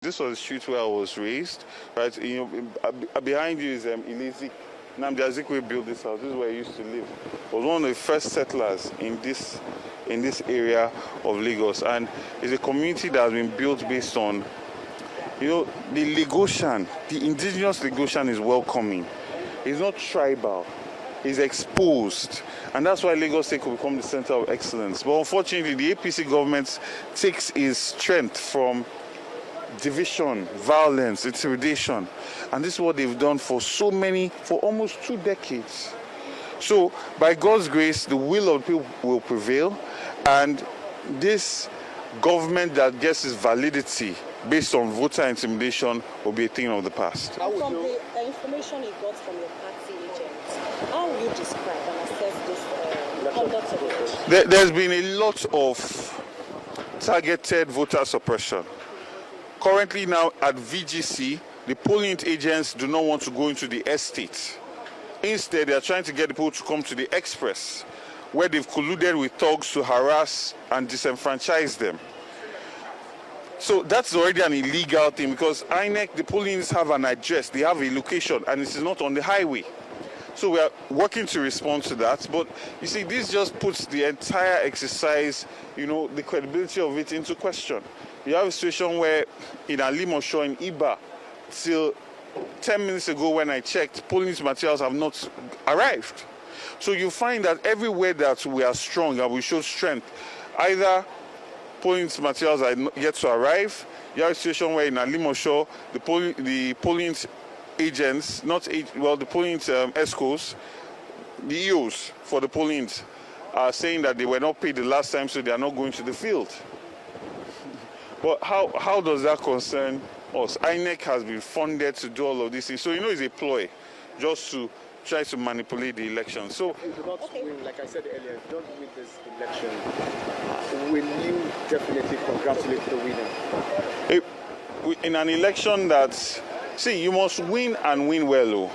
This was the street where I was raised, right? Behind you is Ilezi. Nnamdi Azikiwe built this house. This is where I used to live. I was one of the first settlers in this area of Lagos, and it's a community that has been built based on, the Lagosian, the indigenous Lagosian is welcoming. It's not tribal. It's exposed, and that's why Lagos State could become the center of excellence. But unfortunately, the APC government takes its strength from division, violence, intimidation, and this is what they've done for almost 2 decades. So by God's grace, the will of the people will prevail, and this government that gets its validity based on voter intimidation will be a thing of the past. From the information you got from your party agents, how will you describe and assess this conduct of election? There's been a lot of targeted voter suppression. Currently now at VGC, the polling agents do not want to go into the estate. Instead, they are trying to get the people to come to the express, where they've colluded with thugs to harass and disenfranchise them. So that's already an illegal thing, because INEC, the polling units have an address, they have a location, and it is not on the highway. So we are working to respond to that. But you see, this just puts the entire exercise, the credibility of it into question. You have a situation where in Alimosho, in Iba, till 10 minutes ago when I checked, polling materials have not arrived. So you find that everywhere that we are strong and we show strength, either polling materials are yet to arrive. You have a situation where in Alimosho, the polling agents, the polling ESCOs, the EOs for the polling are saying that they were not paid the last time, so they are not going to the field. But how does that concern us? INEC has been funded to do all of these things. So it's a ploy just to try to manipulate the election. So if you don't win, like I said earlier, if you don't win this election, will you definitely congratulate the winner? In an election you must win and win well.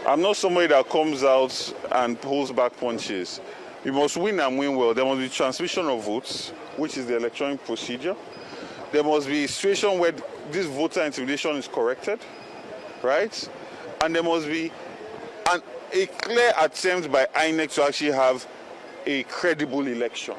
I'm not somebody that comes out and pulls back punches. You must win and win well. There must be transmission of votes, which is the electronic procedure. There must be a situation where this voter intimidation is corrected, right? And there must be a clear attempt by INEC to actually have a credible election.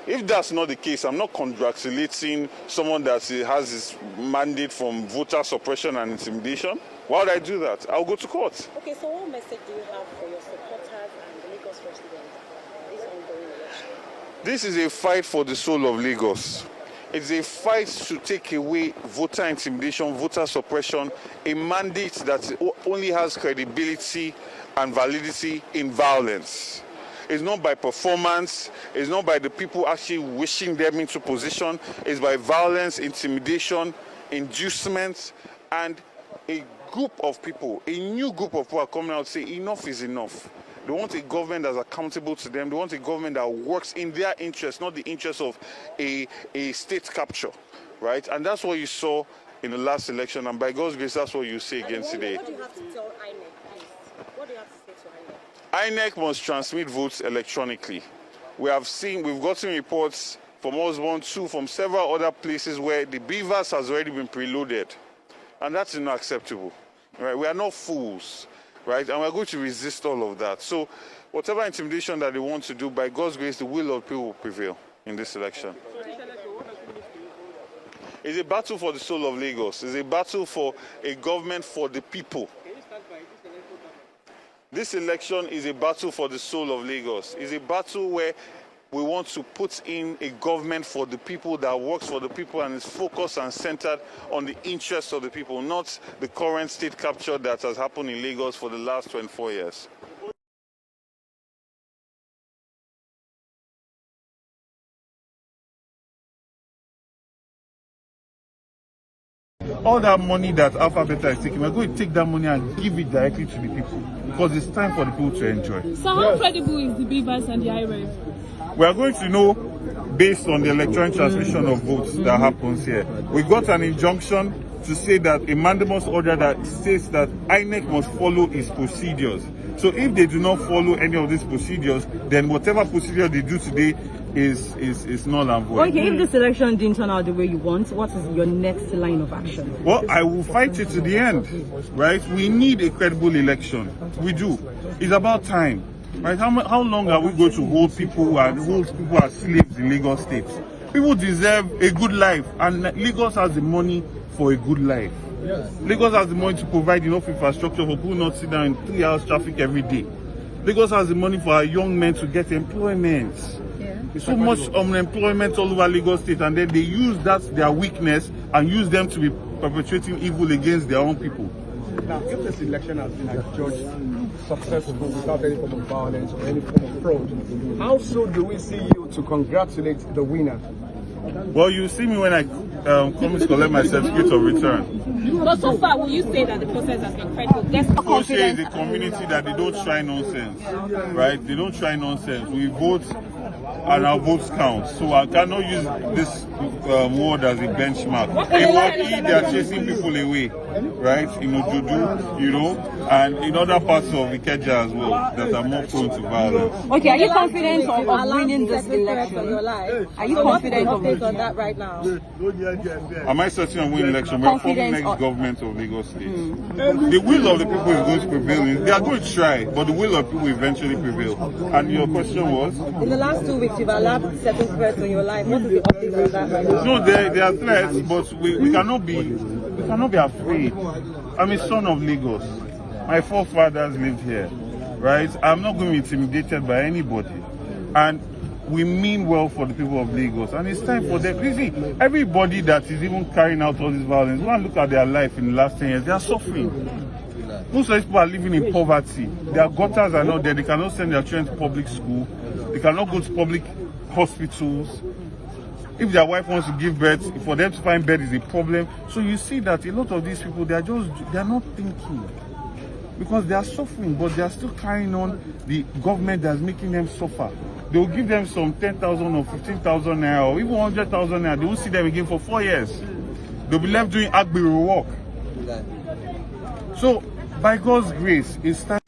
If that's not the case, I'm not congratulating someone that has this mandate from voter suppression and intimidation. Why would I do that? I'll go to court. Okay, so what message do you have for your supporters and the Lagos residents this ongoing election? This is a fight for the soul of Lagos. It's a fight to take away voter intimidation, voter suppression, a mandate that only has credibility and validity in violence. It's not by performance, it's not by the people actually wishing them into position, it's by violence, intimidation, inducement, and a group of people, a new group of people are coming out to say enough is enough. They want a government that's accountable to them. They want a government that works in their interest, not the interest of a state capture, right? And that's what you saw in the last election, and by God's grace, that's what you see again today. What do you have to tell INEC, please? What do you have to say to INEC? INEC must transmit votes electronically. We've gotten reports from Osborne 2, from several other places where the beavers has already been preloaded, and that's not acceptable, right? We are not fools. Right, and we're going to resist all of that. So whatever intimidation that they want to do, by God's grace, the will of people will prevail in this election. It's a battle for the soul of Lagos. It's a battle for a government for the people. This election is a battle for the soul of Lagos. It's a battle where we want to put in a government for the people that works for the people and is focused and centered on the interests of the people, not the current state capture that has happened in Lagos for the last 24 years. All that money that Alpha Beta is taking, we're going to take that money and give it directly to the people, because it's time for the people to enjoy. So how credible is the beavers and the IREV? We are going to know based on the electronic transmission of votes that happens here. We got an injunction to say that a mandamus order that states that INEC must follow its procedures. So if they do not follow any of these procedures, then whatever procedure they do today is null and void. Okay, if this election didn't turn out the way you want, what is your next line of action? Well, I will fight it to the end, right? We need a credible election. We do. It's about time, right? How long are we going to hold people as slaves in Lagos State? People deserve a good life, and Lagos has the money for a good life. Lagos has the money to provide enough infrastructure for people not sit down in 3 hours traffic every day. Lagos has the money for our young men to get employment. There's so much unemployment all over Lagos State, and then they use that their weakness and use them to be perpetrating evil against their own people. Now, if this election has been adjudged successful without any form of violence or any form of fraud, how soon do we see you to congratulate the winner? Well, you see me when I come to collect my certificate of return. But so far, will you say that the process has been credible? I say the community that they don't try nonsense, right? They don't try nonsense. We vote and our votes count. So I cannot use this word as a benchmark. In what they are chasing people away, right? In Ojudu, you know, and in other parts of Ikeja as well that are more prone to violence. Okay, are you confident of winning this election? Are you confident of winning on that right now? Am I certain of winning election? We're forming next government of Lagos State. The will of the people is going to prevail. They are going to try, but the will of the people will eventually prevail. And your question was? In the last 2 weeks, you've allowed certain threats in your life. What is the update on that right now? No, there are threats, but we cannot be afraid. I'm a son of Lagos. My forefathers lived here, right? I'm not going to be intimidated by anybody. And we mean well for the people of Lagos, and it's time for them. You see, everybody that is even carrying out all this violence, go and look at their life in the last 10 years, they are suffering. Most of these people are living in poverty. Their gutters are not there. They cannot send their children to public school. They cannot go to public hospitals. If their wife wants to give birth, for them to find bed is a problem. So you see that a lot of these people, they are not thinking. Because they are suffering, but they are still carrying on the government that's making them suffer. They will give them some 10,000 or 15,000 naira or even 100,000 naira. They won't see them again for 4 years. They'll be left doing Gbadebo work. So, by God's grace, it's time.